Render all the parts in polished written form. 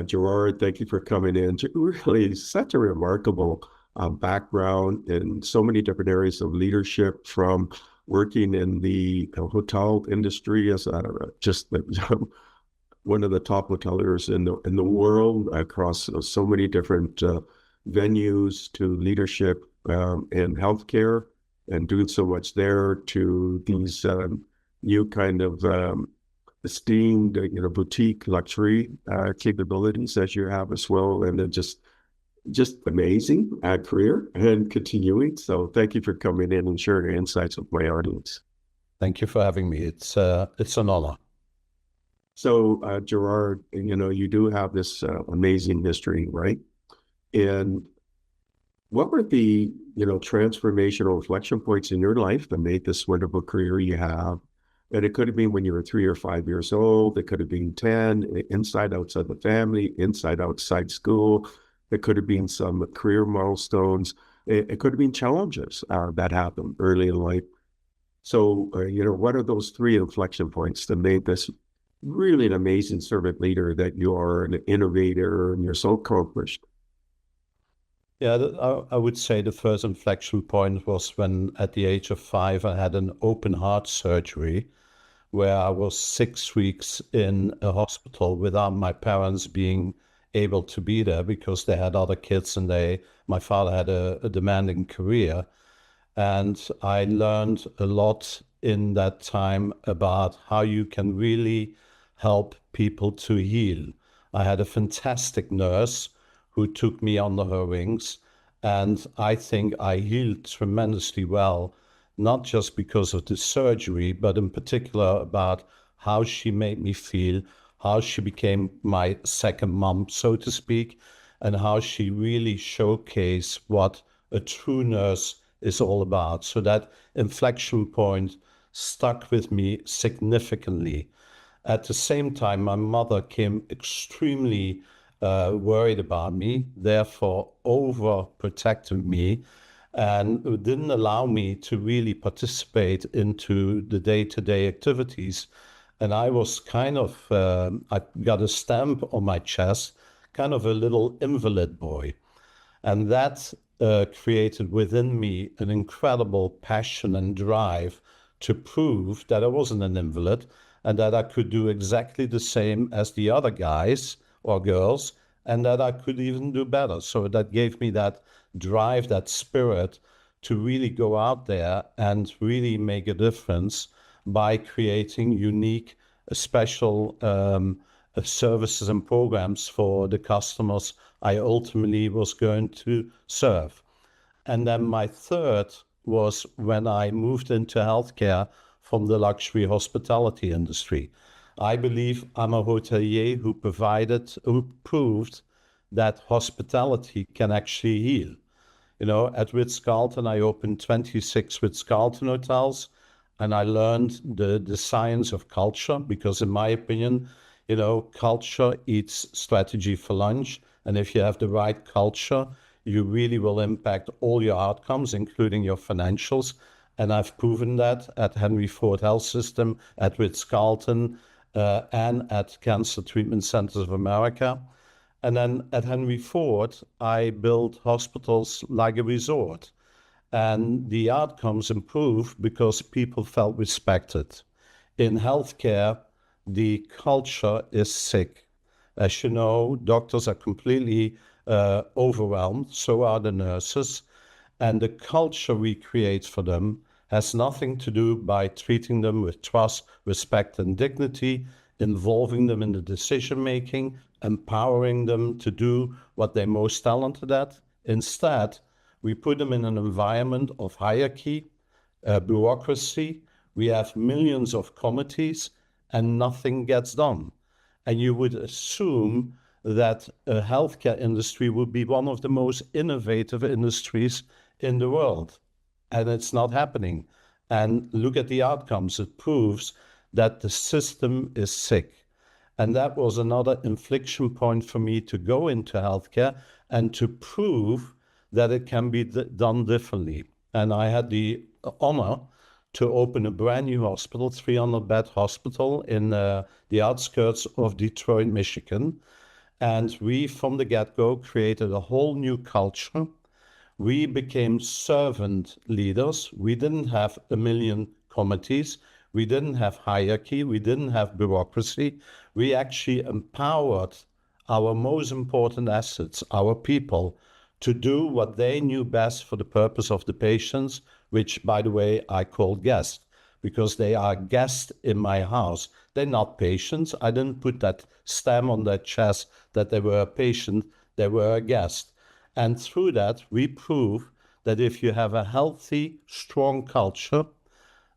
Gerard, thank you for coming in. Really, such a remarkable background in so many different areas of leadership, from working in the hotel industry as just one of the top hoteliers in the world across so many different venues, to leadership in healthcare and doing so much there, to these new kind of esteemed, boutique luxury capabilities as you have as well, and then just amazing career and continuing. So thank you for coming in and sharing your insights with my audience. Thank you for having me. It's an honor. So Gerard, you do have this amazing history, right? And what were the transformational inflection points in your life that made this wonderful career you have? And it could have been when you were 3 or 5 years old. It could have been 10, inside, outside the family, inside, outside school. It could have been some career milestones. It could have been challenges that happened early in life. So, what are those three inflection points that made this really an amazing servant leader, that you are an innovator and you're so accomplished? Yeah, I would say the first inflection point was when, at the age of 5, I had an open heart surgery where I was 6 weeks in a hospital without my parents being able to be there because they had other kids and my father had a demanding career. And I learned a lot in that time about how you can really help people to heal. I had a fantastic nurse who took me under her wings, and I think I healed tremendously well, not just because of the surgery, but in particular about how she made me feel, how she became my second mom, so to speak, and how she really showcased what a true nurse is all about. So that inflection point stuck with me significantly. At the same time, my mother came extremely worried about me, therefore overprotected me, and didn't allow me to really participate into the day-to-day activities. And I was kind of, I got a stamp on my chest, kind of a little invalid boy. And that created within me an incredible passion and drive to prove that I wasn't an invalid and that I could do exactly the same as the other guys or girls, and that I could even do better. So that gave me that drive, that spirit to really go out there and really make a difference by creating unique, special services and programs for the customers I ultimately was going to serve. And then my third was when I moved into healthcare from the luxury hospitality industry. I believe I'm a hotelier who proved that hospitality can actually heal. At Ritz-Carlton, I opened 26 Ritz-Carlton hotels, and I learned the science of culture, because in my opinion, culture eats strategy for lunch. And if you have the right culture, you really will impact all your outcomes, including your financials. And I've proven that at Henry Ford Health System, at Ritz-Carlton, and at Cancer Treatment Centers of America. And then at Henry Ford, I built hospitals like a resort. And the outcomes improved because people felt respected. In healthcare, the culture is sick. As you know, doctors are completely overwhelmed, so are the nurses. And the culture we create for them has nothing to do by treating them with trust, respect, and dignity, involving them in the decision-making, empowering them to do what they're most talented at. Instead, we put them in an environment of hierarchy, bureaucracy. We have millions of committees and nothing gets done. And you would assume that a healthcare industry would be one of the most innovative industries in the world. And it's not happening. And look at the outcomes. It proves that the system is sick. And that was another inflection point for me to go into healthcare and to prove that it can be done differently. And I had the honor to open a brand new hospital, 300-bed hospital in the outskirts of Detroit, Michigan. And we, from the get-go, created a whole new culture. We became servant leaders. We didn't have a million committees. We didn't have hierarchy. We didn't have bureaucracy. We actually empowered our most important assets, our people, to do what they knew best for the purpose of the patients, which, by the way, I call guests, because they are guests in my house. They're not patients. I didn't put that stamp on their chest that they were a patient. They were a guest. And through that, we prove that if you have a healthy, strong culture,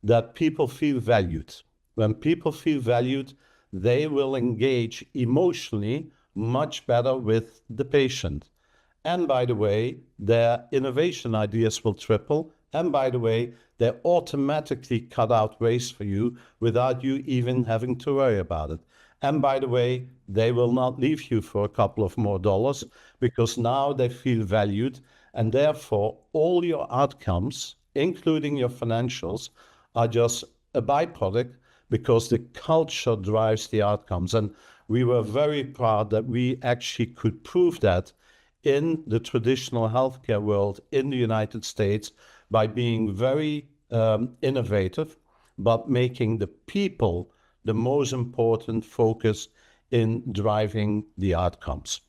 that people feel valued. When people feel valued, they will engage emotionally much better with the patient. And by the way, their innovation ideas will triple. And by the way, they automatically cut out waste for you without you even having to worry about it. And by the way, they will not leave you for a couple of more dollars because now they feel valued. And therefore, all your outcomes, including your financials, are just a byproduct because the culture drives the outcomes. And we were very proud that we actually could prove that in the traditional healthcare world in the United States by being very innovative, but making the people the most important focus in driving the outcomes.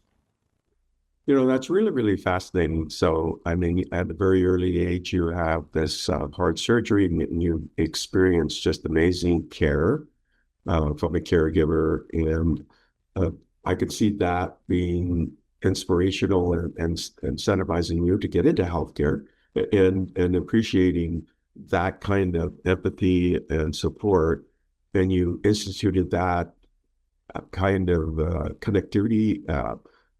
You know, that's really, really fascinating. So, I mean, at a very early age, you have this heart surgery and you experience just amazing care from a caregiver. And I could see that being inspirational and incentivizing you to get into healthcare and appreciating that kind of empathy and support. And you instituted that kind of connectivity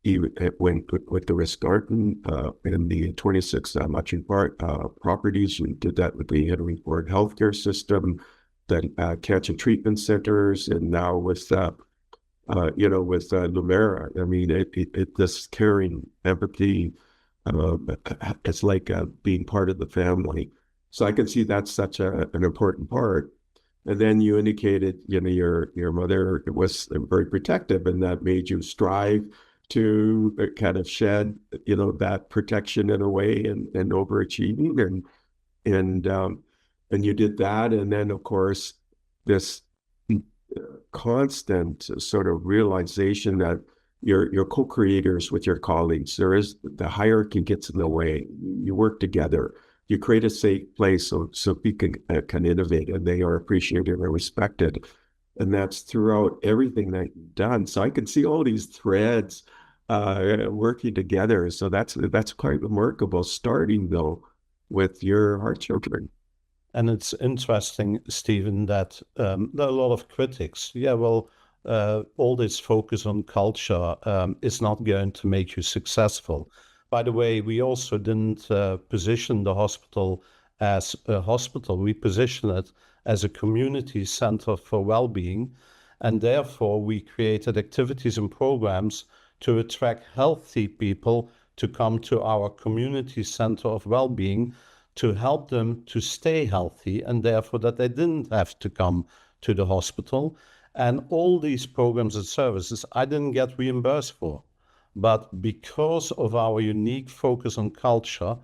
even when with the Ritz-Carlton and the 26 Matching Park properties. You did that with the Henry Ford healthcare system, then cancer treatment centers, and now with with Lumera. I mean, it this caring empathy. It's like being part of the family. So I can see that's such an important part. And then you indicated, your mother was very protective, and that made you strive to kind of shed, that protection in a way and overachieving and you did that. And then of course, this constant sort of realization that you're co-creators with your colleagues. There is the hierarchy gets in the way. You work together. You create a safe place so people can innovate, and they are appreciated and respected. And that's throughout everything that you've done. So I can see all these threads working together. So that's quite remarkable. Starting though with your heart surgery. And it's interesting, Stephen, that there are a lot of critics. Yeah, well, all this focus on culture is not going to make you successful. By the way, we also didn't position the hospital as a hospital. We positioned it as a community center for well-being. And therefore, we created activities and programs to attract healthy people to come to our community center of well-being, to help them to stay healthy, and therefore that they didn't have to come to the hospital. And all these programs and services I didn't get reimbursed for. But because of our unique focus on culture,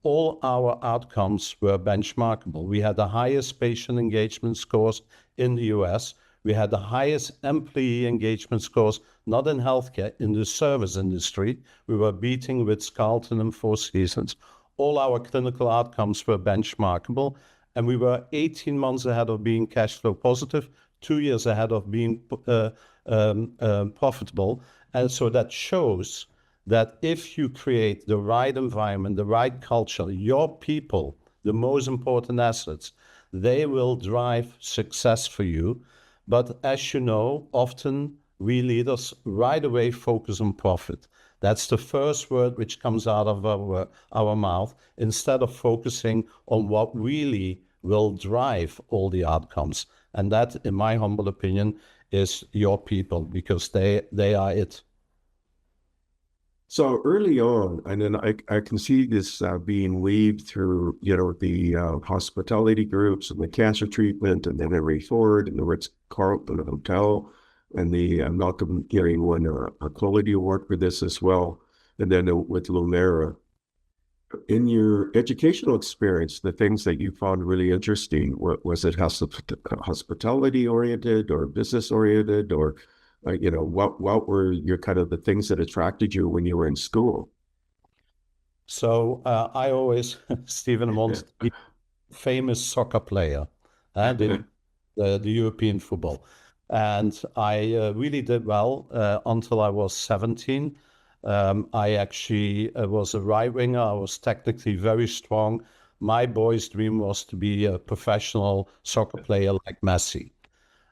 all our outcomes were benchmarkable. We had the highest patient engagement scores in the US. We had the highest employee engagement scores, not in healthcare, in the service industry. We were beating Ritz-Carlton and Four Seasons. All our clinical outcomes were benchmarkable, and we were 18 months ahead of being cash flow positive, 2 years ahead of being profitable. And so that shows that if you create the right environment, the right culture, your people, the most important assets, they will drive success for you. But as you know, often we leaders right away focus on profit. That's the first word which comes out of our mouth, instead of focusing on what really will drive all the outcomes. And that, in my humble opinion, is your people, because they are it. So early on, and then I can see this being weaved through, the hospitality groups and the cancer treatment, and then Henry Ford and the Ritz-Carlton Hotel. and the Malcolm Gary won a quality award for this as well. And then with Lumera. In your educational experience, the things that you found really interesting, was it hospitality oriented or business oriented, or what were your kind of the things that attracted you when you were in school? So I always, Stephen, wanted to be a famous soccer player and in the European football. And I really did well until I was 17. I actually was a right winger. I was technically very strong. My boy's dream was to be a professional soccer player like Messi.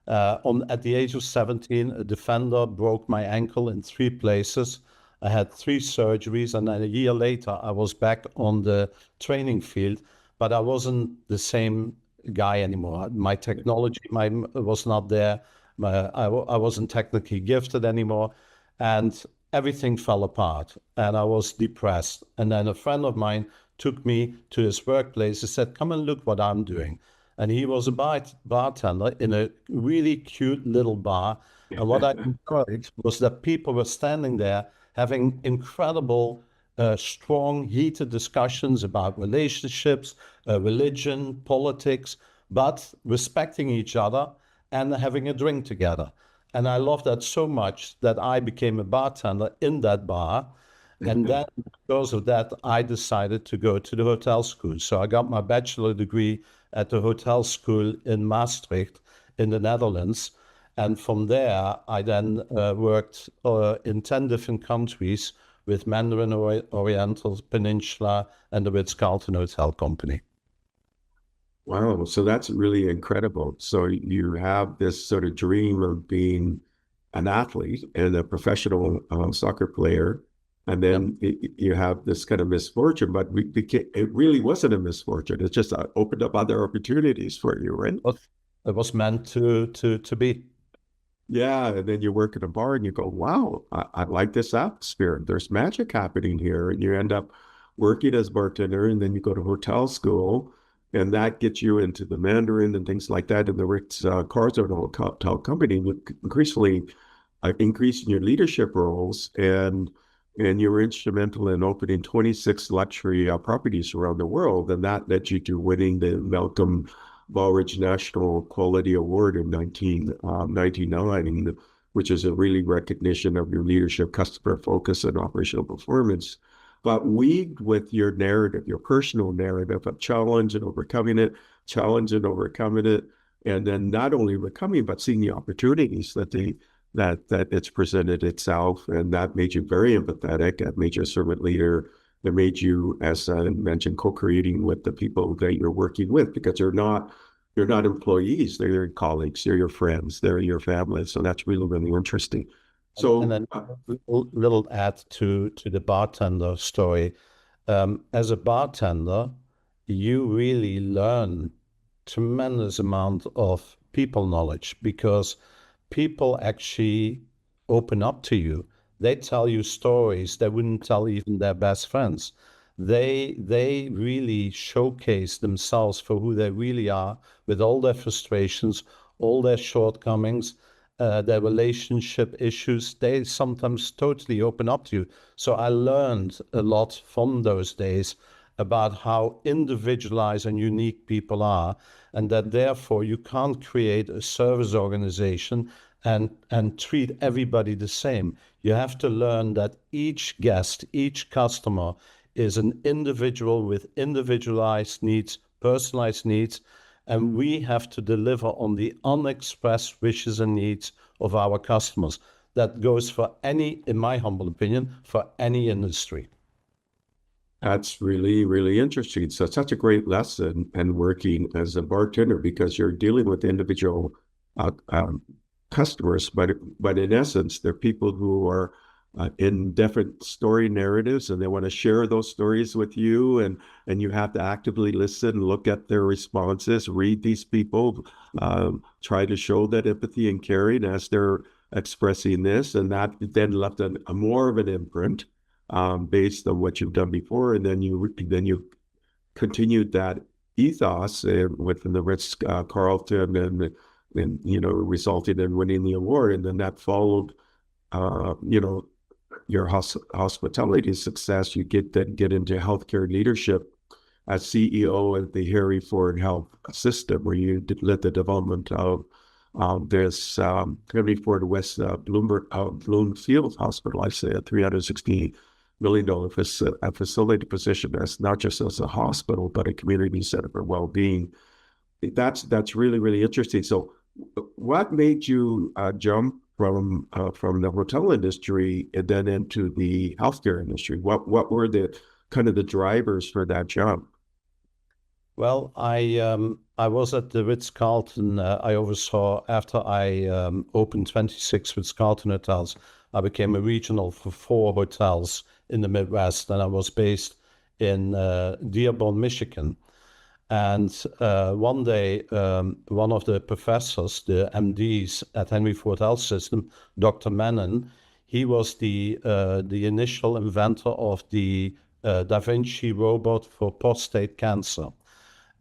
At the age of 17, a defender broke my ankle in 3 places. I had 3 surgeries, and then a year later, I was back on the training field, but I wasn't the same guy anymore. My technology was not there. I wasn't technically gifted anymore, and everything fell apart, and I was depressed. And then a friend of mine took me to his workplace. He said, "Come and look what I'm doing." And he was a bartender in a really cute little bar. And what I enjoyed was that people were standing there having incredible, strong, heated discussions about relationships, religion, politics, but respecting each other and having a drink together. And I loved that so much that I became a bartender in that bar. And then because of that, I decided to go to the hotel school. So I got my bachelor degree at the hotel school in Maastricht in the Netherlands. And from there, I then worked in 10 different countries with Mandarin Oriental, Peninsula, and the Ritz-Carlton Hotel Company. Wow, so that's really incredible. So you have this sort of dream of being an athlete and a professional soccer player, and then you have this kind of misfortune, but it really wasn't a misfortune. It just opened up other opportunities for you, right? But it was meant to be. Yeah, and then you work at a bar and you go, wow, I like this atmosphere. There's magic happening here. And you end up working as bartender, and then you go to hotel school, and that gets you into the Mandarin and things like that. And the Ritz Carlton Hotel Company with increasingly increasing your leadership roles, and you were instrumental in opening 26 luxury properties around the world, and that led you to winning the Malcolm Baldrige National Quality Award in 1999, which is a really recognition of your leadership, customer focus, and operational performance. But weaved with your narrative, your personal narrative of challenge and overcoming it, and then not only overcoming, but seeing the opportunities that it's presented itself, and that made you very empathetic. That made you a servant leader. That made you, as I mentioned, co-creating with the people that you're working with, because you're not employees; they're your colleagues, they're your friends, they're your family. So that's really, really interesting. So, and then little add to the bartender story. As a bartender, you really learn tremendous amount of people knowledge, because people actually open up to you. They tell you stories they wouldn't tell even their best friends. They really showcase themselves for who they really are, with all their frustrations, all their shortcomings, their relationship issues. They sometimes totally open up to you. So I learned a lot from those days about how individualized and unique people are, and that therefore you can't create a service organization and treat everybody the same. You have to learn that each guest, each customer is an individual with individualized needs, personalized needs, and we have to deliver on the unexpressed wishes and needs of our customers. That goes for any, in my humble opinion, for any industry. that's really, really interesting. So it's such a great lesson and working as a bartender, because you're dealing with individual uh, um, customers, but in essence, they're people who are in different story narratives, and they want to share those stories with you, and you have to actively listen, look at their responses, read these people, try to show that empathy and caring as they're expressing this, and that then left a more of an imprint based on what you've done before, and then you continued that ethos within the Ritz Carlton and and, resulted in winning the award. And then that followed, your hospitality success. You get into healthcare leadership as CEO of the Henry Ford Health System, where you led the development of this Henry Ford West Bloomfield Hospital. I say a $360 million facility position as not just as a hospital, but a community center for well-being. That's really, really interesting. So what made you jump from the hotel industry and then into the healthcare industry? What were the kind of the drivers for that jump? Well, I was at the Ritz-Carlton. I oversaw, after I opened 26 Ritz-Carlton hotels, I became a regional for 4 hotels in the Midwest, and I was based in Dearborn, Michigan. And one day, one of the professors, the MDs at Henry Ford Health System, Dr. Menon, he was the initial inventor of the Da Vinci robot for prostate cancer.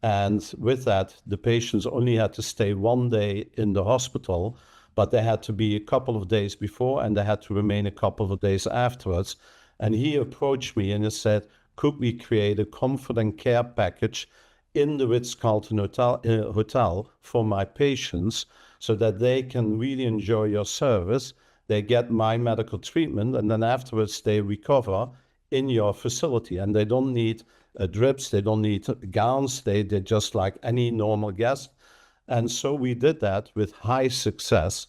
And with that, the patients only had to stay 1 day in the hospital, but they had to be a couple of days before and they had to remain a couple of days afterwards. And he approached me and he said, could we create a comfort and care package in the Ritz-Carlton hotel for my patients so that they can really enjoy your service, they get my medical treatment, and then afterwards they recover in your facility. And they don't need drips, they don't need gowns, they're just like any normal guest. And so we did that with high success.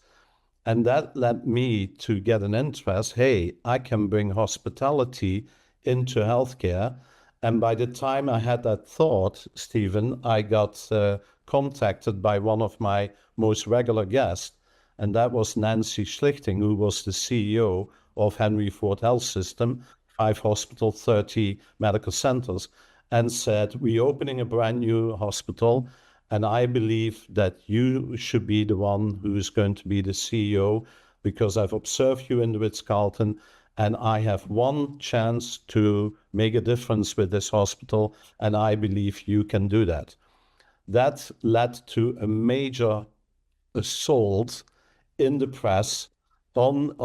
And that led me to get an interest. Hey, I can bring hospitality into healthcare. And by the time I had that thought, Stephen, I got contacted by one of my most regular guests, and that was Nancy Schlichting, who was the CEO of Henry Ford Health System, 5 hospitals, 30 medical centers, and said, we're opening a brand new hospital, and I believe that you should be the one who is going to be the CEO, because I've observed you in the Ritz-Carlton, and I have one chance to make a difference with this hospital, and I believe you can do that. That led to a major assault in the press on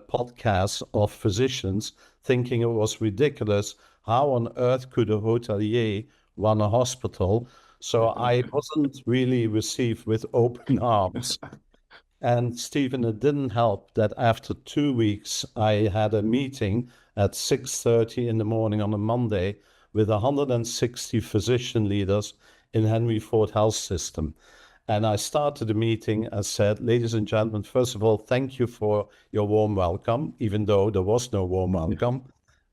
podcasts of physicians thinking it was ridiculous. How on earth could a hotelier run a hospital? So I wasn't really received with open arms. And Stephen, it didn't help that after 2 weeks, I had a meeting at 6:30 in the morning on a Monday with 160 physician leaders in Henry Ford Health System. And I started the meeting. I said, ladies and gentlemen, first of all, thank you for your warm welcome, even though there was no warm welcome.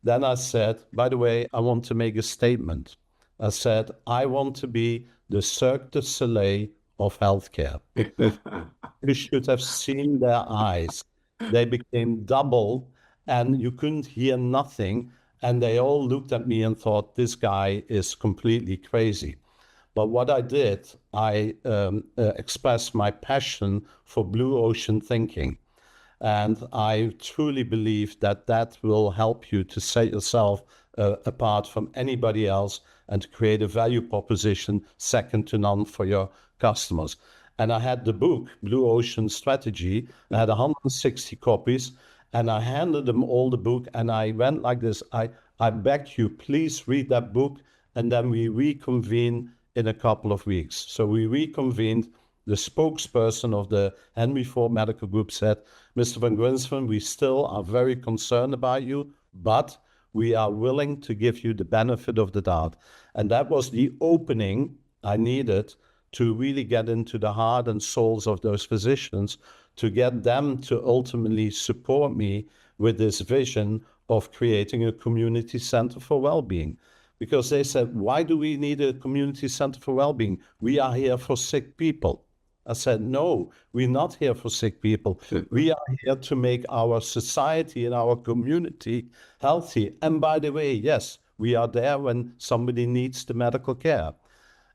Then I said, by the way, I want to make a statement. I said, I want to be the Cirque du Soleil of healthcare. You should have seen their eyes. They became double and you couldn't hear nothing. And they all looked at me and thought, this guy is completely crazy. But what I did, I expressed my passion for blue ocean thinking. And I truly believe that that will help you to set yourself apart from anybody else and to create a value proposition second to none for your customers. And I had the book, Blue Ocean Strategy. I had 160 copies, and I handed them all the book, and I went like this. I beg you, please read that book, and then we reconvene in a couple of weeks. So we reconvened. The spokesperson of the Henry Ford Medical Group said, Mr. van Grinsven, we still are very concerned about you, but we are willing to give you the benefit of the doubt. And that was the opening I needed to really get into the heart and souls of those physicians, to get them to ultimately support me with this vision of creating a community center for well-being. Because they said, why do we need a community center for well-being? We are here for sick people. I said, no, we're not here for sick people. We are here to make our society and our community healthy. And by the way, yes, we are there when somebody needs the medical care.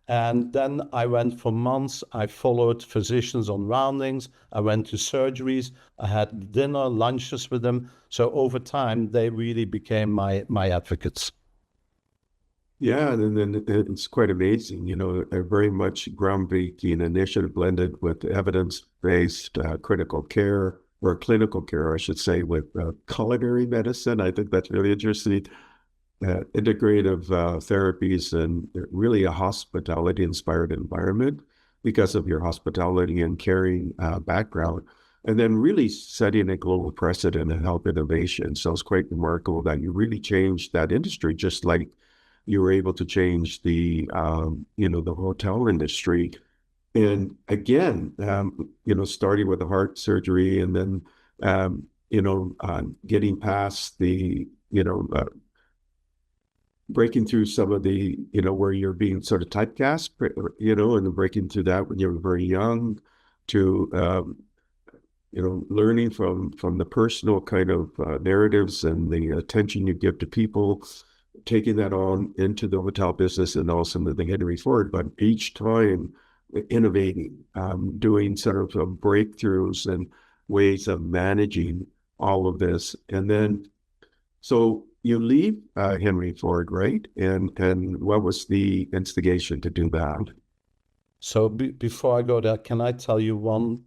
And then I went for months. I followed physicians on roundings. I went to surgeries. I had dinner, lunches with them. So over time, they really became my advocates. Yeah, and then it's quite amazing, a very much groundbreaking initiative blended with evidence-based critical care or clinical care, I should say, with culinary medicine. I think that's really interesting. Integrative therapies and really a hospitality-inspired environment because of your hospitality and caring background, and then really setting a global precedent in health innovation. So it's quite remarkable that you really changed that industry, just like you were able to change the hotel industry. And again, starting with the heart surgery and then, getting past the, breaking through some of the, where you're being sort of typecast, and breaking through that when you're very young to, learning from the personal kind of narratives and the attention you give to people, taking that on into the hotel business and also the Henry Ford, but each time innovating, doing sort of breakthroughs and ways of managing all of this. And then, so you leave Henry Ford, right? And what was the instigation to do that? So before I go there, can I tell you one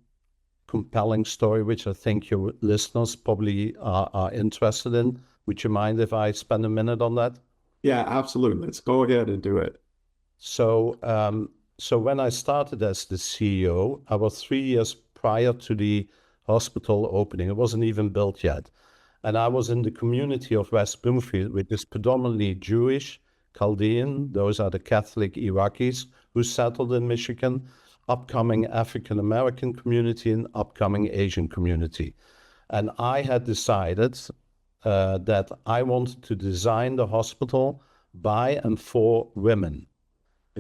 compelling story, which I think your listeners probably are interested in? Would you mind if I spend a minute on that? Yeah, absolutely. Let's go ahead and do it. So when I started as the CEO, I was 3 years prior to the hospital opening. It wasn't even built yet. And I was in the community of West Bloomfield, which is predominantly Jewish, Chaldean. Those are the Catholic Iraqis who settled in Michigan, upcoming African American community, and upcoming Asian community. And I had decided that I wanted to design the hospital by and for women.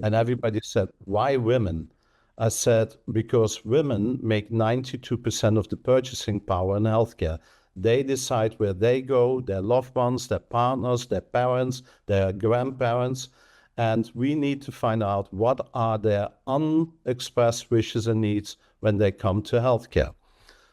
And everybody said, why women? I said, because women make 92% of the purchasing power in healthcare. They decide where they go, their loved ones, their partners, their parents, their grandparents. And we need to find out what are their unexpressed wishes and needs when they come to healthcare.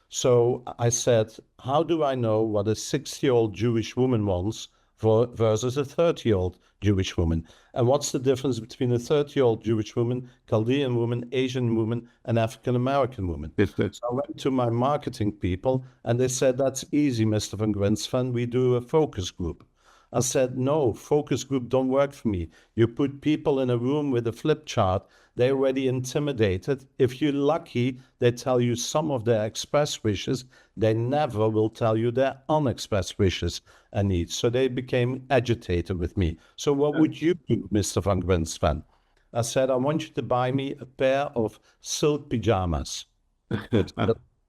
So I said, how do I know what a 60-year-old Jewish woman wants versus a 30-year-old Jewish woman? And what's the difference between a 30-year-old Jewish woman, Chaldean woman, Asian woman, and African-American woman? So I went to my marketing people and they said, that's easy, Mr. van Grinsven, we do a focus group. I said, no, focus group don't work for me. You put people in a room with a flip chart, they're already intimidated. If you're lucky, they tell you some of their expressed wishes. They never will tell you their unexpressed wishes and needs. So they became agitated with me. So what would you do, Mr. van Grinsven? I said, I want you to buy me a pair of silk pajamas.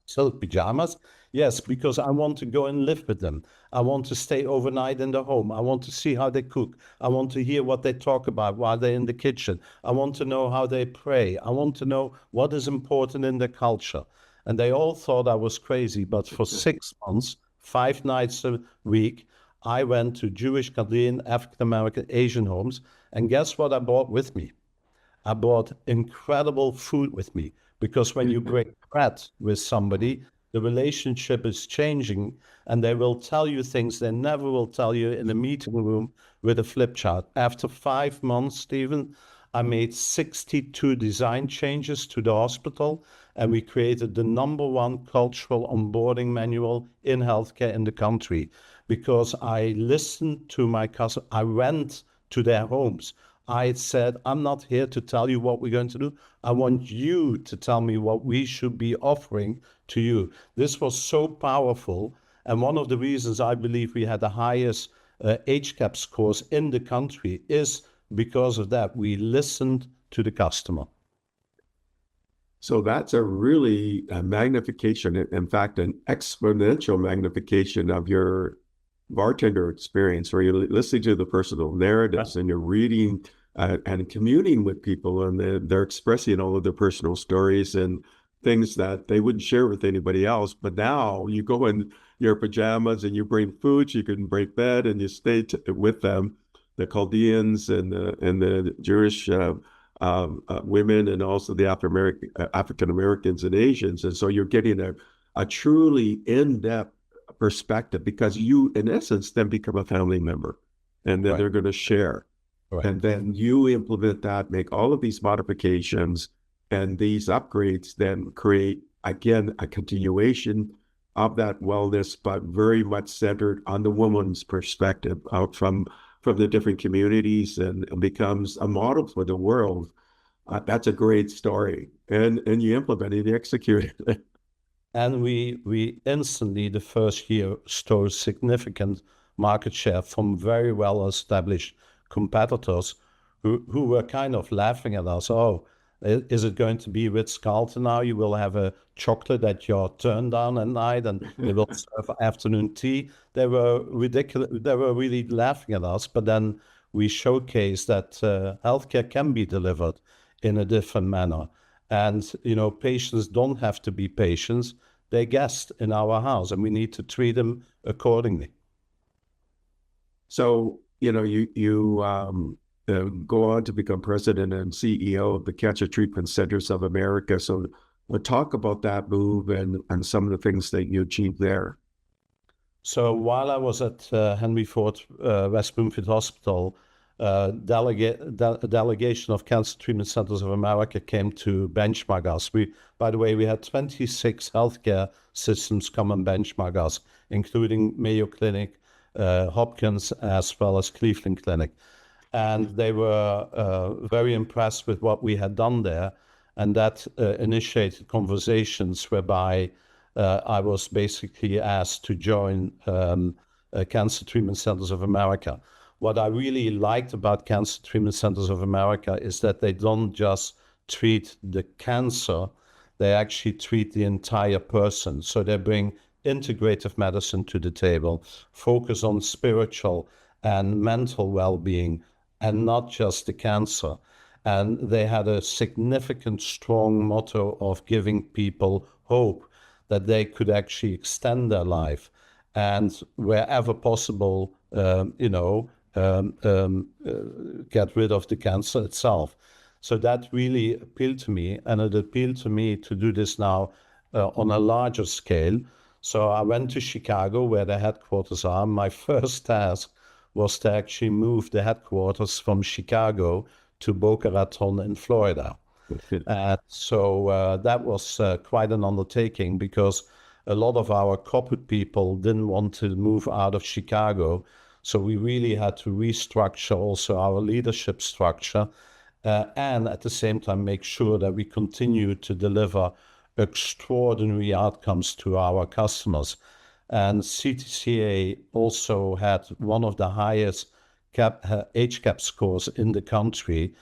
Silk pajamas? Yes, because I want to go and live with them. I want to stay overnight in the home. I want to see how they cook. I want to hear what they talk about while they're in the kitchen. I want to know how they pray. I want to know what is important in their culture. And they all thought I was crazy. But for 6 months, 5 nights a week, I went to Jewish, Chaldean, African-American, Asian homes. And guess what I brought with me? I brought incredible food with me. Because when you break bread with somebody, the relationship is changing and they will tell you things they never will tell you in a meeting room with a flip chart. After 5 months, Stephen, I made 62 design changes to the hospital and we created the #1 cultural onboarding manual in healthcare in the country because I listened to my customers. I went to their homes. I said, I'm not here to tell you what we're going to do. I want you to tell me what we should be offering to you. This was so powerful. And one of the reasons I believe we had the highest HCAP scores in the country is because of that. We listened to the customer. So that's a really magnification, in fact, an exponential magnification of your bartender experience, where you're listening to the personal narratives and you're reading and communing with people, and they're expressing all of their personal stories and things that they wouldn't share with anybody else. But now you go in your pajamas and you bring food, you can break bed, and you stay with them, the Chaldeans and the Jewish women, and also the African Americans and Asians. And so you're getting a truly in-depth perspective because you, in essence, then become a family member, and then they're going to share. Correct. And then you implement that, make all of these modifications, and these upgrades then create, again, a continuation of that wellness, but very much centered on the woman's perspective out from the different communities, and becomes a model for the world. That's a great story. And you implement it, you execute it. And we instantly, the first year, stole significant market share from very well-established competitors who were kind of laughing at us. Oh, is it going to be Ritz-Carlton now? You will have a chocolate at your turn down at night, and they will serve afternoon tea. They were ridiculous. They were really laughing at us. But then we showcased that healthcare can be delivered in a different manner. And, patients don't have to be patients. They're guests in our house, and we need to treat them accordingly. So, you go on to become president and CEO of the Cancer Treatment Centers of America. So we'll talk about that move and some of the things that you achieved there. So while I was at Henry Ford West Bloomfield Hospital, a delegation of Cancer Treatment Centers of America came to benchmark us. By the way, we had 26 healthcare systems come and benchmark us, including Mayo Clinic, Hopkins, as well as Cleveland Clinic. And they were very impressed with what we had done there. And that initiated conversations whereby I was basically asked to join Cancer Treatment Centers of America. What I really liked about Cancer Treatment Centers of America is that they don't just treat the cancer, they actually treat the entire person. So they bring integrative medicine to the table, focus on spiritual and mental well-being, and not just the cancer. And they had a significant, strong motto of giving people hope that they could actually extend their life, and wherever possible, get rid of the cancer itself. So that really appealed to me, and it appealed to me to do this now on a larger scale. So I went to Chicago, where the headquarters are. My first task was to actually move the headquarters from Chicago to Boca Raton in Florida. So that was quite an undertaking, because a lot of our corporate people didn't want to move out of Chicago. So we really had to restructure also our leadership structure, and at the same time make sure that we continue to deliver extraordinary outcomes to our customers. And CTCA also had one of the highest HCAP scores in the country.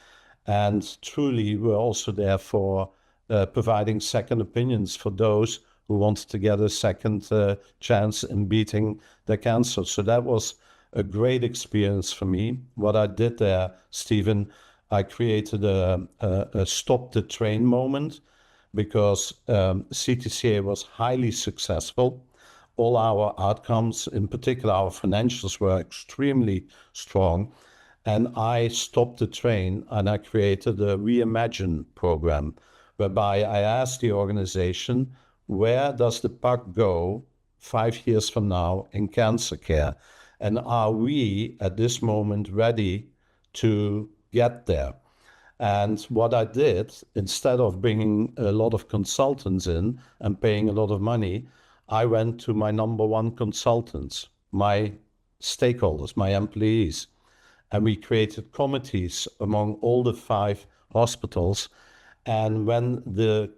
And truly, we're also there for providing second opinions for those who want to get a second chance in beating the cancer. So that was a great experience for me. What I did there, Stephen, I created a stop the train moment, because CTCA was highly successful. All our outcomes, in particular our financials, were extremely strong. And I stopped the train, and I created a reimagine program, whereby I asked the organization, where does the puck go 5 years from now in cancer care? And are we at this moment ready to get there? And what I did, instead of bringing a lot of consultants in and paying a lot of money, I went to my number one consultants, my stakeholders, my employees. And we created committees among all the 5 hospitals. And when the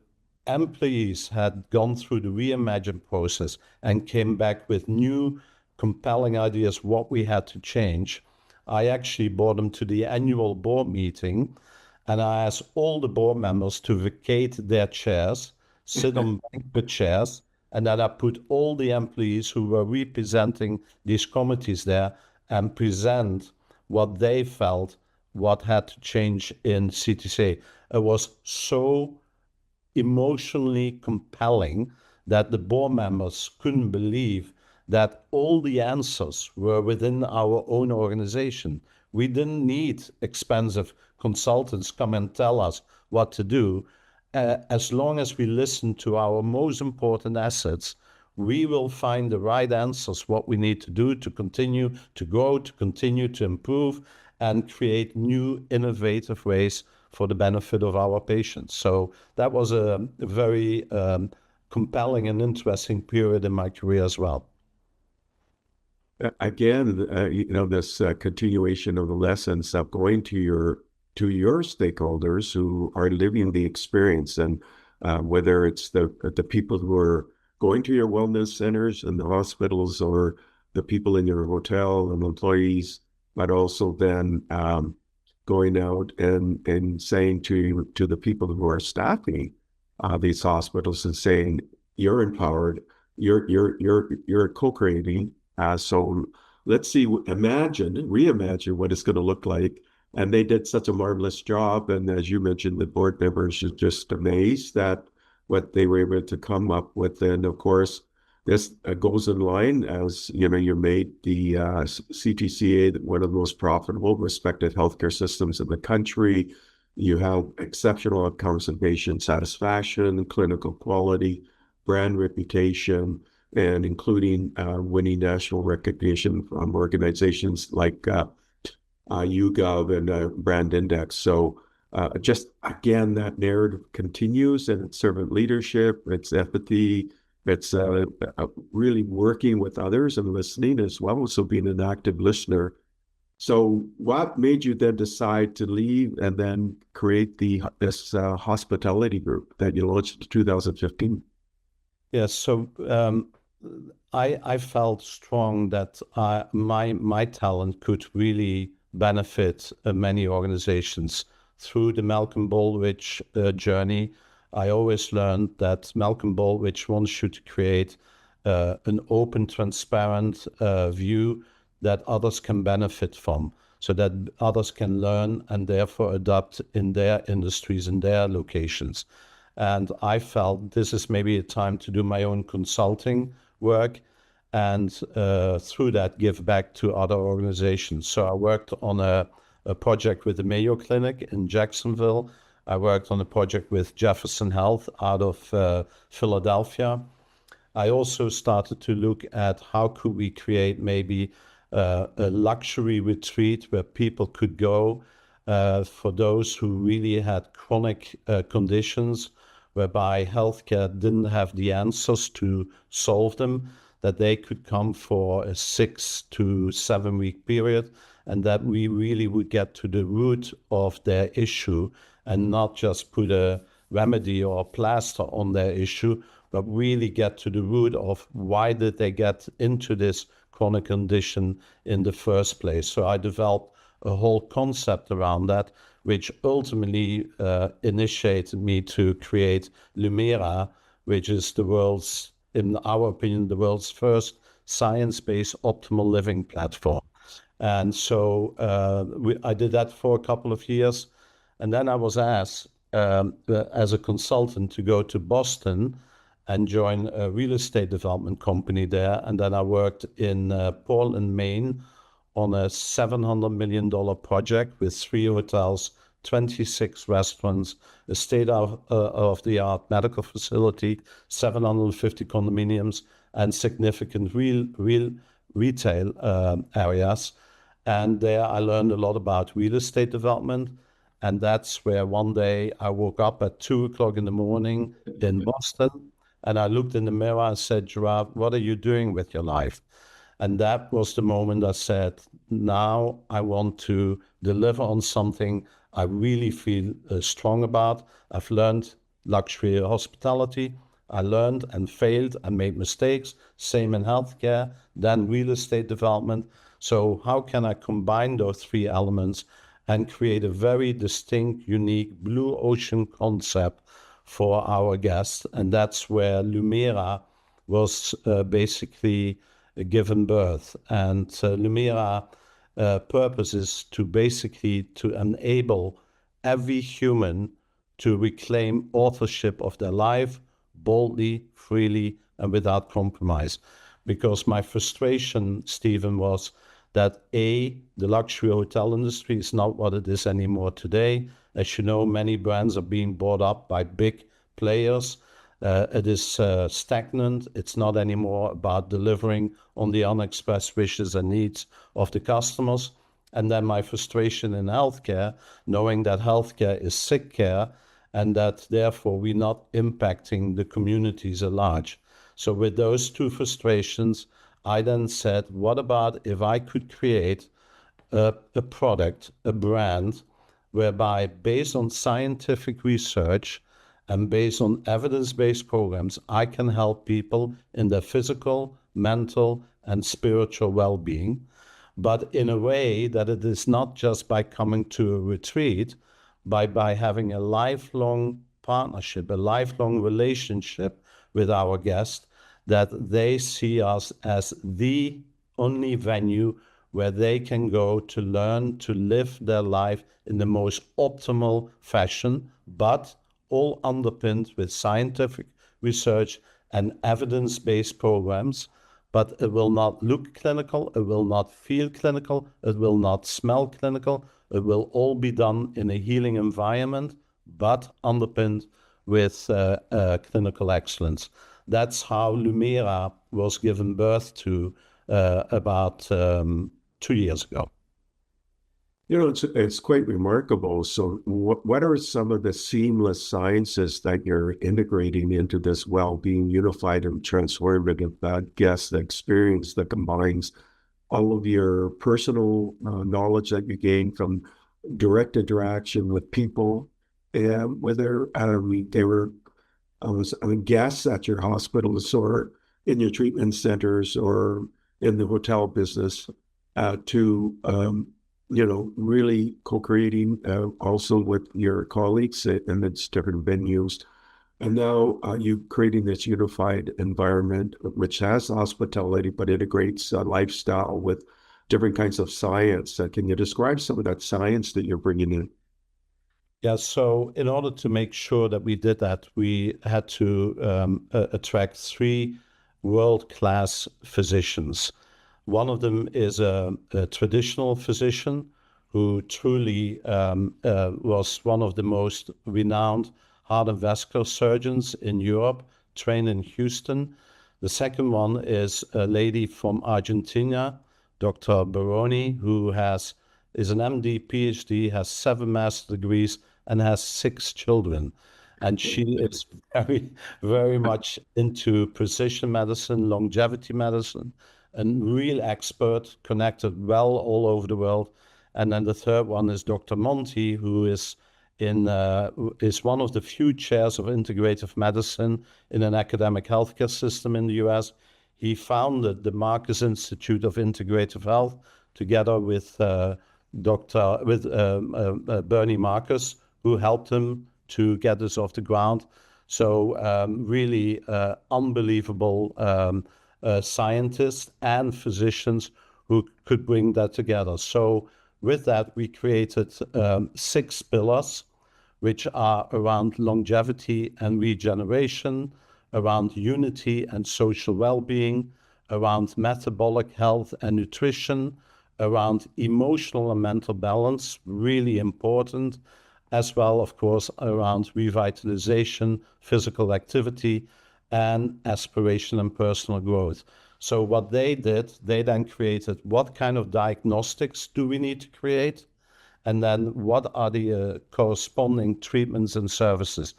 employees had gone through the reimagine process and came back with new compelling ideas what we had to change, I actually brought them to the annual board meeting, and I asked all the board members to vacate their chairs, sit on banquet chairs, and then I put all the employees who were representing these committees there and present what they felt, what had to change in CTCA. It was so emotionally compelling that the board members couldn't believe that all the answers were within our own organization. We didn't need expensive consultants come and tell us what to do. As long as we listen to our most important assets, we will find the right answers, what we need to do to continue to grow, to continue to improve. and create new innovative ways for the benefit of our patients. So that was a very compelling and interesting period in my career as well. Again, this continuation of the lessons of going to your stakeholders who are living the experience, and whether it's the people who are going to your wellness centers and the hospitals, or the people in your hotel and employees, but also then going out and saying to the people who are staffing these hospitals and saying, you're empowered, you're co-creating. So let's see, reimagine what it's going to look like. And they did such a marvelous job. And as you mentioned, the board members are just amazed at what they were able to come up with. And of course, this goes in line, as you know, you made the CTCA one of the most profitable, respected healthcare systems in the country. You have exceptional outcomes in patient satisfaction, clinical quality, brand reputation, and including winning national recognition from organizations like YouGov and Brand Index. So just again, that narrative continues, and it's servant leadership, it's empathy, it's really working with others and listening as well. So being an active listener. So what made you then decide to leave and then create this hospitality group that you launched in 2015? Yes, so I felt strong that my talent could really benefit many organizations. Through the Malcolm Baldrige journey, I always learned that Malcolm Baldrige wants you to create an open, transparent view that others can benefit from, so that others can learn and therefore adopt in their industries, in their locations. And I felt this is maybe a time to do my own consulting work, and through that give back to other organizations. So I worked on a project with the Mayo Clinic in Jacksonville. I worked on a project with Jefferson Health out of Philadelphia. I also started to look at how could we create maybe a luxury retreat where people could go for those who really had chronic conditions, whereby healthcare didn't have the answers to solve them, that they could come for a 6 to 7 week period, and that we really would get to the root of their issue and not just put a remedy or a plaster on their issue, but really get to the root of why did they get into this chronic condition in the first place. So I developed a whole concept around that, which ultimately initiated me to create Lumera, which is the world's, in our opinion, the world's first science-based optimal living platform. And so I did that for a couple of years. And then I was asked as a consultant to go to Boston and join a real estate development company there. And then I worked in Portland, Maine, on a $700 million project with 3 hotels, 26 restaurants, a state-of-the-art medical facility, 750 condominiums, and significant real retail areas. And there I learned a lot about real estate development. And that's where one day I woke up at 2 o'clock in the morning in Boston, and I looked in the mirror and said, Gerard, what are you doing with your life? And that was the moment I said, now I want to deliver on something I really feel strong about. I've learned luxury hospitality. I learned and failed and made mistakes. Same in healthcare, then real estate development. So how can I combine those 3 elements and create a very distinct, unique blue ocean concept for our guests? And that's where Lumera was basically given birth. And Lumera purpose is to basically to enable every human to reclaim authorship of their life boldly, freely, and without compromise. Because my frustration, Stephen, was that the luxury hotel industry is not what it is anymore today. As you know, many brands are being bought up by big players. It is stagnant. It's not anymore about delivering on the unexpressed wishes and needs of the customers. and then my frustration in healthcare, knowing that healthcare is sick care and that therefore we're not impacting the communities at large. So with those two frustrations, I then said, what about if I could create a product, a brand, whereby based on scientific research and based on evidence-based programs, I can help people in their physical, mental, and spiritual well-being, but in a way that it is not just by coming to a retreat, by having a lifelong partnership, a lifelong relationship with our guests, that they see us as the only venue where they can go to learn to live their life in the most optimal fashion, but all underpinned with scientific research and evidence-based programs. But it will not look clinical, it will not feel clinical, it will not smell clinical. It will all be done in a healing environment, but underpinned with clinical excellence. That's how Lumera was given birth to about 2 years ago. You know, it's quite remarkable. So what are some of the seamless sciences that you're integrating into this well-being unified and transformative guest experience that combines all of your personal knowledge that you gain from direct interaction with people, and whether they were guests at your hospitals or in your treatment centers or in the hotel business, to really co-creating also with your colleagues in its different venues. And now you creating this unified environment, which has hospitality, but integrates lifestyle with different kinds of science. Can you describe some of that science that you're bringing in? Yeah, so in order to make sure that we did that, we had to attract 3 world-class physicians. One of them is a traditional physician who truly was one of the most renowned heart and vascular surgeons in Europe, trained in Houston. The second one is a lady from Argentina, Dr. Baroni, who is an MD, PhD, has 7 master's degrees, and has 6 children. And she is very, very much into precision medicine, longevity medicine, and real expert, connected well all over the world. And then the third one is Dr. Monti, who is one of the few chairs of integrative medicine in an academic healthcare system in the US. He founded the Marcus Institute of Integrative Health together with Bernie Marcus, who helped him to get this off the ground. So really unbelievable scientists and physicians who could bring that together. So with that, we created 6 pillars, which are around longevity and regeneration, around unity and social well-being, around metabolic health and nutrition, around emotional and mental balance, really important, as well, of course, around revitalization, physical activity, and aspiration and personal growth. So what they did, they then created what kind of diagnostics do we need to create? And then what are the corresponding treatments and services?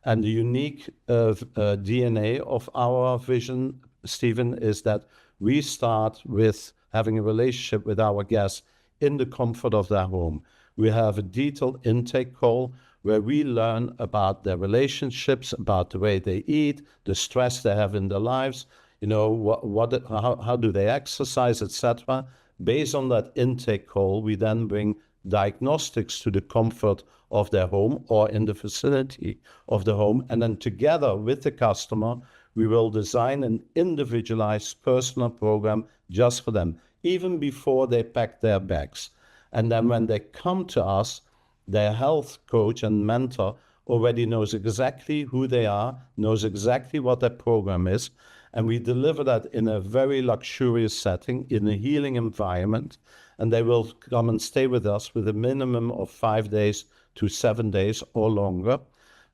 And the unique DNA of our vision, Stephen, is that we start with having a relationship with our guests in the comfort of their home. We have a detailed intake call where we learn about their relationships, about the way they eat, the stress they have in their lives, how do they exercise, etc. Based on that intake call, we then bring diagnostics to the comfort of their home or in the vicinity of the home. And then together with the customer, we will design an individualized personal program just for them, even before they pack their bags. And then when they come to us, their health coach and mentor already knows exactly who they are, knows exactly what their program is. And we deliver that in a very luxurious setting, in a healing environment. And they will come and stay with us with a minimum of 5 days to 7 days or longer.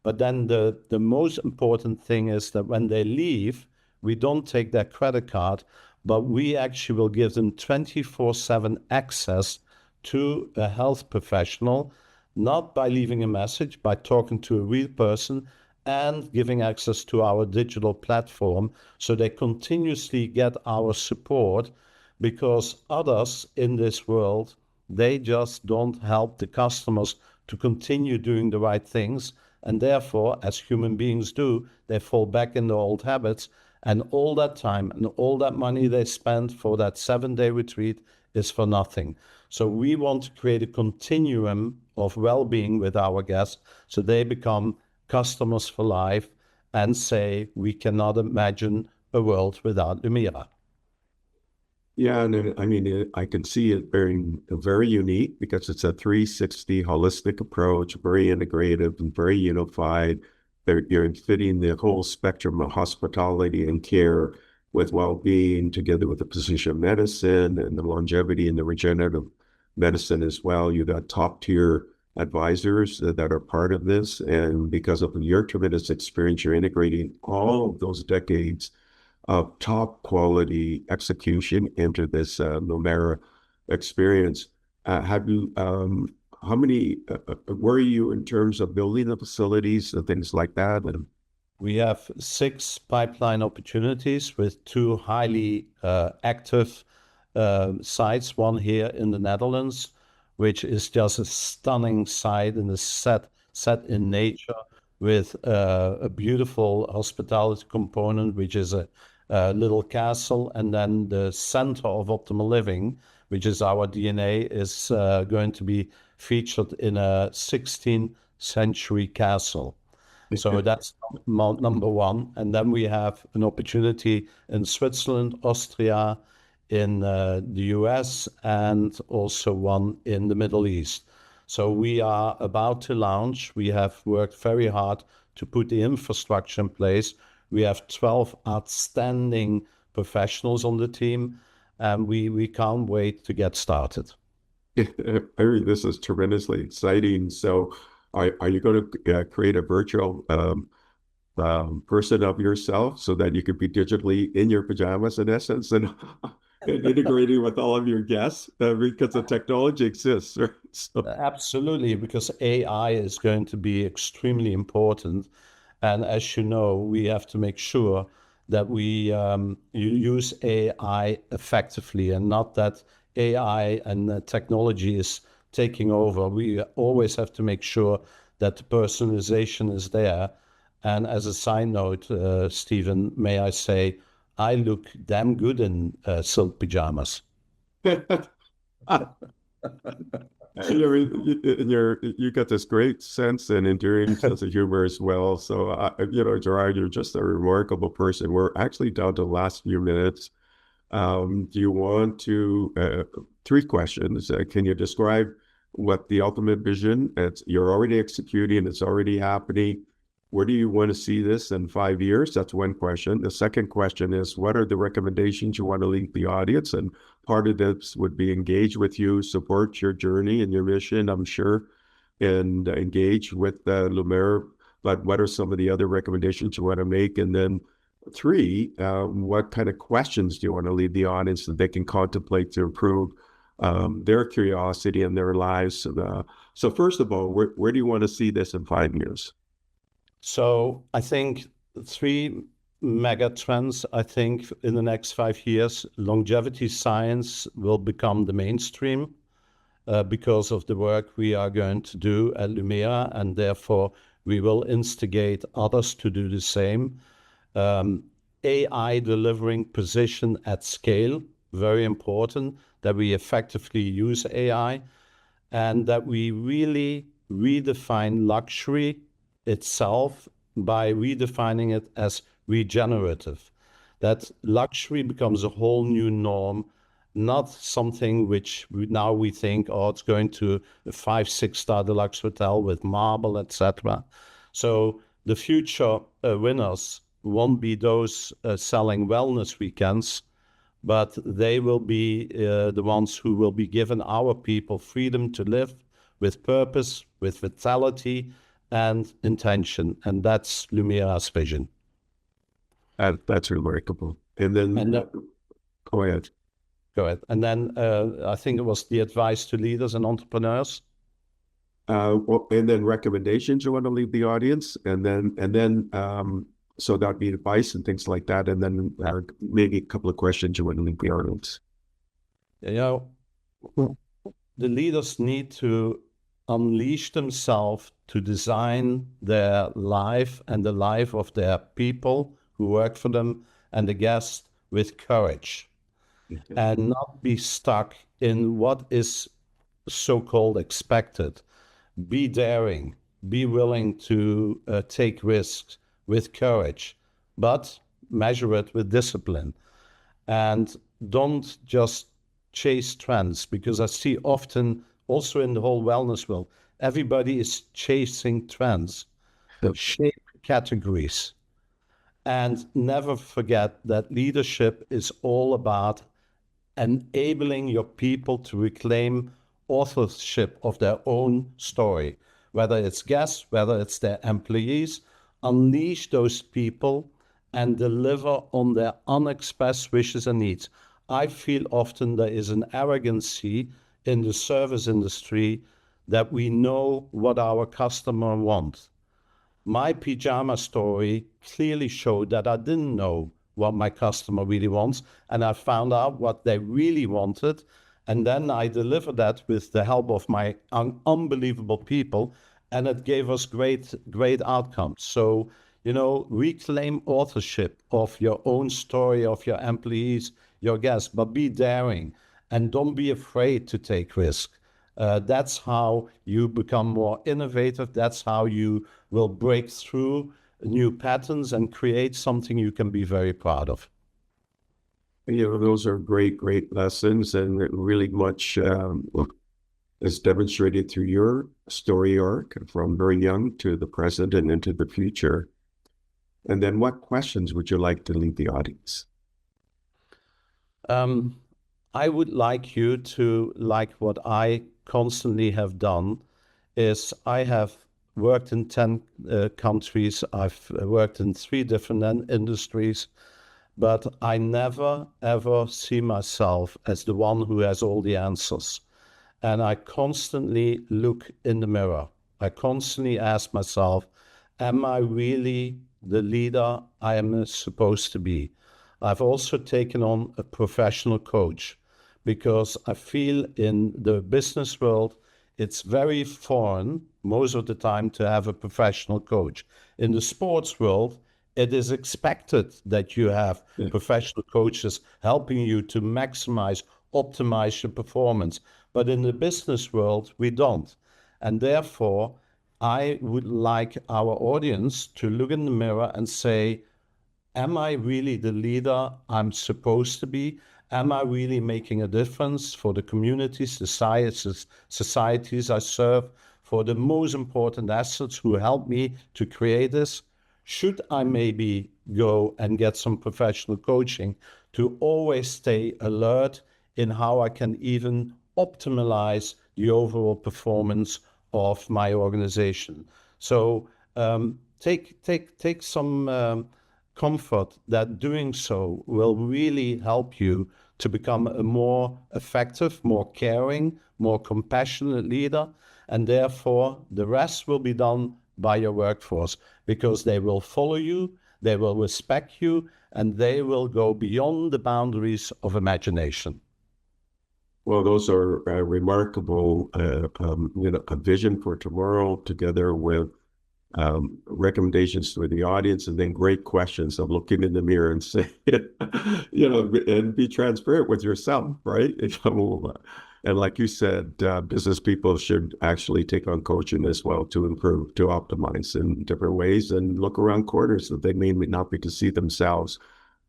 But then the most important thing is that when they leave, we don't take their credit card, but we actually will give them 24/7 access to a health professional, not by leaving a message, by talking to a real person and giving access to our digital platform so they continuously get our support, because others in this world, they just don't help the customers to continue doing the right things. And therefore, as human beings do, they fall back in their old habits. And all that time and all that money they spend for that 7-day retreat is for nothing. So we want to create a continuum of well-being with our guests so they become customers for life and say, we cannot imagine a world without Lumera. Yeah, and I mean, I can see it very unique because it's a 360 holistic approach, very integrative and very unified. You're fitting the whole spectrum of hospitality and care with well-being together with the precision of medicine and the longevity and the regenerative medicine as well. You got top-tier advisors that are part of this. And because of your tremendous experience, you're integrating all of those decades of top quality execution into this Lumera experience. How many, where are you in terms of building the facilities and things like that? And we have 6 pipeline opportunities with 2 highly active sites, one here in the Netherlands, which is just a stunning site and a set in nature with a beautiful hospitality component, which is a little castle, and then the center of optimal living, which is our DNA, is going to be featured in a 16th century castle. So that's number one. And then we have an opportunity in Switzerland, Austria, in the US, and also one in the Middle East. So we are about to launch. We have worked very hard to put the infrastructure in place. We have 12 outstanding professionals on the team, and we can't wait to get started. This is tremendously exciting. So are you going to create a virtual person of yourself so that you could be digitally in your pajamas in essence and integrating with all of your guests because the technology exists, right? So. Absolutely, because AI is going to be extremely important. And as you know, we have to make sure that we use AI effectively and not that AI and technology is taking over. We always have to make sure that the personalization is there. And as a side note, Stephen, may I say, I look damn good in silk pajamas. You got this great sense and enduring sense of humor as well. So, Gerard, you're just a remarkable person. We're actually down to the last few minutes. Do you want to, 3 questions. Can you describe what the ultimate vision, you're already executing, it's already happening. Where do you want to see this in 5 years? That's one question. The second question is, what are the recommendations you want to leave the audience? And part of this would be engage with you, support your journey and your mission, I'm sure, and engage with Lumera. But what are some of the other recommendations you want to make? And then 3, what kind of questions do you want to leave the audience that they can contemplate to improve their curiosity and their lives? So first of all, where do you want to see this in 5 years? So I think 3 mega trends. I think in the next 5 years, longevity science will become the mainstream because of the work we are going to do at Lumera, and therefore we will instigate others to do the same. AI delivering precision at scale, very important that we effectively use AI and that we really redefine luxury itself by redefining it as regenerative. That luxury becomes a whole new norm, not something which now we think, oh, it's going to a 5-6-star deluxe hotel with marble, etc. So the future winners won't be those selling wellness weekends, but they will be the ones who will be given our people freedom to live with purpose, with vitality, and intention. And that's Lumera's vision. That's remarkable. And then, go ahead. Go ahead. And then I think it was the advice to leaders and entrepreneurs. And then recommendations you want to leave the audience, and then so that'd be advice and things like that, and then maybe a couple of questions you want to leave the audience. You know, the leaders need to unleash themselves to design their life and the life of their people who work for them and the guests with courage, and not be stuck in what is so-called expected. Be daring, be willing to take risks with courage, but measure it with discipline. And don't just chase trends, because I see often also in the whole wellness world, everybody is chasing trends, shape categories. And never forget that leadership is all about enabling your people to reclaim authorship of their own story, whether it's guests, whether it's their employees. Unleash those people and deliver on their unexpressed wishes and needs. I feel often there is an arrogancy in the service industry that we know what our customer wants. My pajama story clearly showed that I didn't know what my customer really wants, and I found out what they really wanted, and then I delivered that with the help of my unbelievable people, and it gave us great outcomes. So, you know, reclaim authorship of your own story, of your employees, your guests, but be daring and don't be afraid to take risk. That's how you become more innovative. That's how you will break through new patterns and create something you can be very proud of. You know, those are great lessons, and really much is demonstrated through your story arc from very young to the present and into the future. And then what questions would you like to leave the audience? I would like you to, like what I constantly have done, is I have worked in 10 countries. I've worked in 3 different industries, but I never, ever see myself as the one who has all the answers. And I constantly look in the mirror. I constantly ask myself, am I really the leader I am supposed to be? I've also taken on a professional coach because I feel in the business world, it's very foreign most of the time to have a professional coach. In the sports world, it is expected that you have professional coaches helping you to maximize, optimize your performance. But in the business world, we don't. And therefore, I would like our audience to look in the mirror and say, am I really the leader I'm supposed to be? Am I really making a difference for the communities, societies I serve, for the most important assets who help me to create this? Should I maybe go and get some professional coaching to always stay alert in how I can even optimize the overall performance of my organization? So take some comfort that doing so will really help you to become a more effective, more caring, more compassionate leader. And therefore, the rest will be done by your workforce, because they will follow you, they will respect you, and they will go beyond the boundaries of imagination. Well, those are remarkable, a vision for tomorrow, together with recommendations to the audience, and then great questions of looking in the mirror and say, and be transparent with yourself, right? And like you said, business people should actually take on coaching as well to improve, to optimize in different ways, and look around corners that they may not be to see themselves.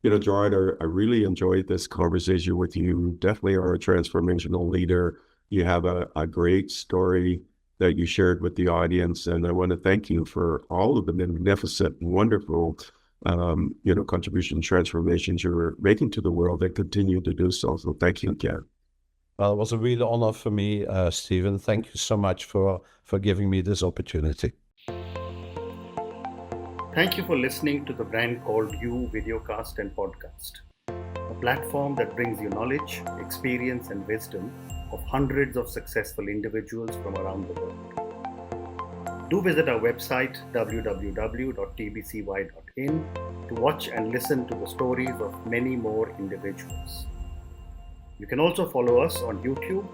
Gerard, I really enjoyed this conversation with you. You definitely are a transformational leader. You have a great story that you shared with the audience, and I want to thank you for all of the magnificent, wonderful, contribution transformations you're making to the world and continue to do so. So thank you again. Well, it was a real honor for me, Stephen. Thank you so much for giving me this opportunity. Thank you for listening to the Brand Called You videocast and podcast. A platform that brings you knowledge, experience, and wisdom of hundreds of successful individuals from around the world. Do visit our website www.tbcy.in to watch and listen to the stories of many more individuals. You can also follow us on YouTube,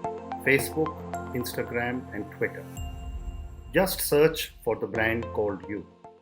Facebook, Instagram, and Twitter. Just search for the brand called You.